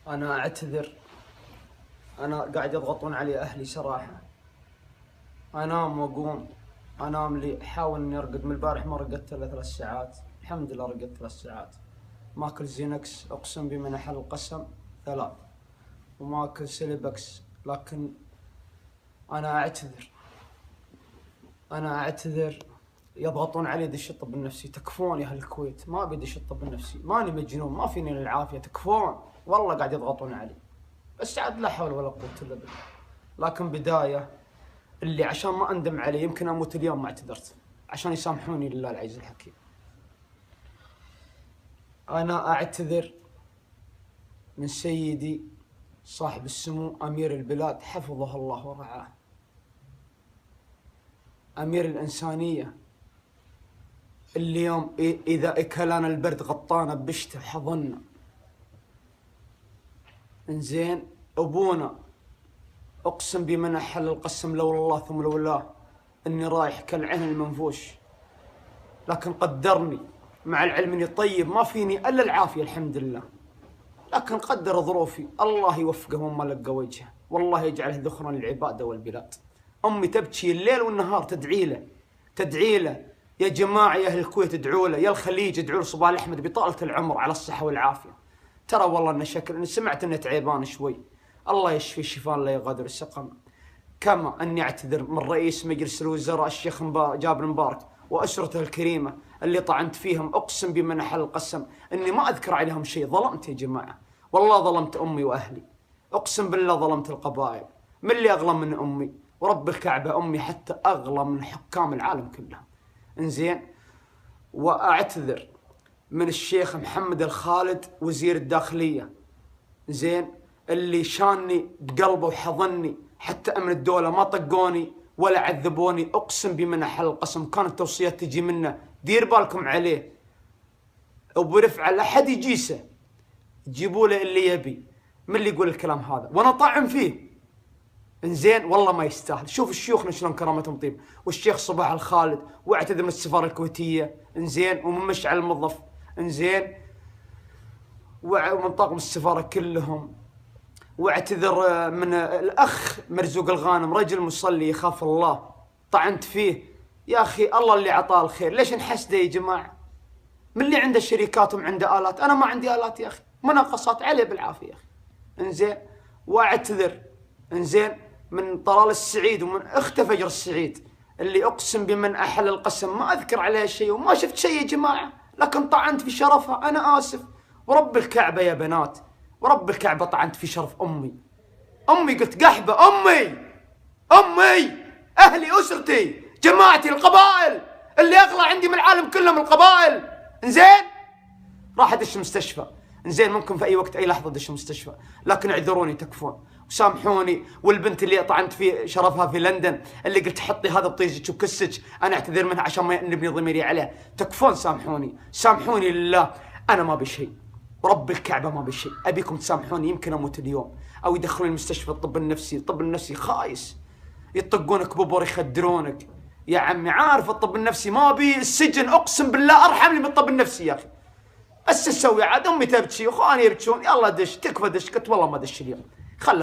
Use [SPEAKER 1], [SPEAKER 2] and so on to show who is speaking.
[SPEAKER 1] أنا أعتذر. أنا قاعد يضغطون علي أهلي صراحة. أنام وأقوم، أنام لي أحاول إني أرقد. من البارح ما رقدت إلا 3 ساعات، الحمد لله رقدت 3 ساعات. ماكل زينكس أقسم بمن أحل القسم 3، وماكل سيليبكس. لكن أنا أعتذر، أنا أعتذر. يضغطون علي دش الطب النفسي. تكفون يا أهل الكويت، ما أبي دش الطب النفسي، ماني مجنون، ما فيني العافية. تكفون والله، قاعد يضغطون علي. بس عاد لا حول ولا قوة إلا بالله. لكن بداية اللي عشان ما أندم عليه، يمكن أموت اليوم ما اعتذرت، عشان يسامحوني لله العزيز الحكيم. أنا أعتذر من سيدي صاحب السمو أمير البلاد حفظه الله ورعاه، أمير الإنسانية، اللي يوم إذا أكلنا البرد غطانا بشته حضنا. إنزين أبونا أقسم بمن أحل القسم لولا الله ثم لولاه إني رايح كالعين المنفوش. لكن قدرني، مع العلم إني طيب ما فيني إلا العافية الحمد لله. لكن قدر ظروفي، الله يوفقه وما لقى وجهه، والله يجعله ذخرا للعبادة والبلاد. أمي تبكي الليل والنهار تدعي له، تدعي له. يا جماعة يا أهل الكويت ادعوا له، يا الخليج ادعوا له صباح الأحمد بطالة العمر على الصحة والعافية. ترى والله إنه شكل، إني سمعت إنه تعبان شوي، الله يشفي شفاء لا يغادر السقم. كما أني أعتذر من رئيس مجلس الوزراء الشيخ جابر مبارك وأسرته الكريمة اللي طعنت فيهم. أقسم بمن أحل القسم إني ما أذكر عليهم شيء. ظلمت يا جماعة، والله ظلمت أمي وأهلي، أقسم بالله ظلمت القبائل. من اللي أغلى من أمي؟ ورب الكعبة أمي حتى أغلى من حكام العالم كلهم. إنزين، وأعتذر من الشيخ محمد الخالد وزير الداخلية، زين، اللي شاني بقلبه وحضني، حتى أمن الدولة ما طقوني ولا عذبوني. أقسم بمن أحل القسم كانت توصيات تجي منه دير بالكم عليه، أبو رفعة لا حد يجيسه، جيبوا له اللي يبي. من اللي يقول الكلام هذا وأنا طاعم فيه؟ إنزين والله ما يستاهل. شوف الشيوخنا شلون كرامتهم طيب. والشيخ صباح الخالد، واعتذر من السفارة الكويتية، إنزين، ومن مشعل الموظف، إنزين، ومن طاقم السفارة كلهم. واعتذر من الأخ مرزوق الغانم، رجل مصلي يخاف الله، طعنت فيه. يا أخي الله اللي عطاه الخير، ليش نحسده يا جماعة؟ من اللي عنده شركات وعنده آلات، أنا ما عندي آلات يا أخي، مناقصات عليه بالعافية يا أخي. إنزين، واعتذر إنزين من طلال السعيد ومن أخته فجر السعيد، اللي أقسم بمن أحل القسم ما أذكر عليها شيء وما شفت شيء يا جماعة، لكن طعنت في شرفها. أنا آسف، ورب الكعبة يا بنات، ورب الكعبة طعنت في شرف أمي. أمي قلت قحبة، أمي، أهلي، أسرتي، جماعتي، القبائل اللي أغلى عندي من العالم كله من القبائل. إنزين، راح أدش مستشفى. إنزين، ممكن في أي وقت أي لحظة أدش مستشفى، لكن اعذروني تكفون وسامحوني. والبنت اللي طعنت في شرفها في لندن، اللي قلت حطي هذا بطيجك وكسك، أنا أعتذر منها عشان ما نبني ضميري عليه. تكفون، سامحوني لله. أنا ما بشيء، ورب الكعبة ما بشيء. أبيكم تسامحوني، يمكن أموت اليوم أو يدخلوني المستشفى. الطب النفسي خايس، يطقونك ببور يخدرونك. يا عمي عارف الطب النفسي ما بي السجن، أقسم بالله أرحم لي من الطب النفسي يا أخي. بس تسوي عاد؟ أمي تبكي وأخواني يبكون، يلا دش، تكفى دش. قلت والله ما دش اليوم، خل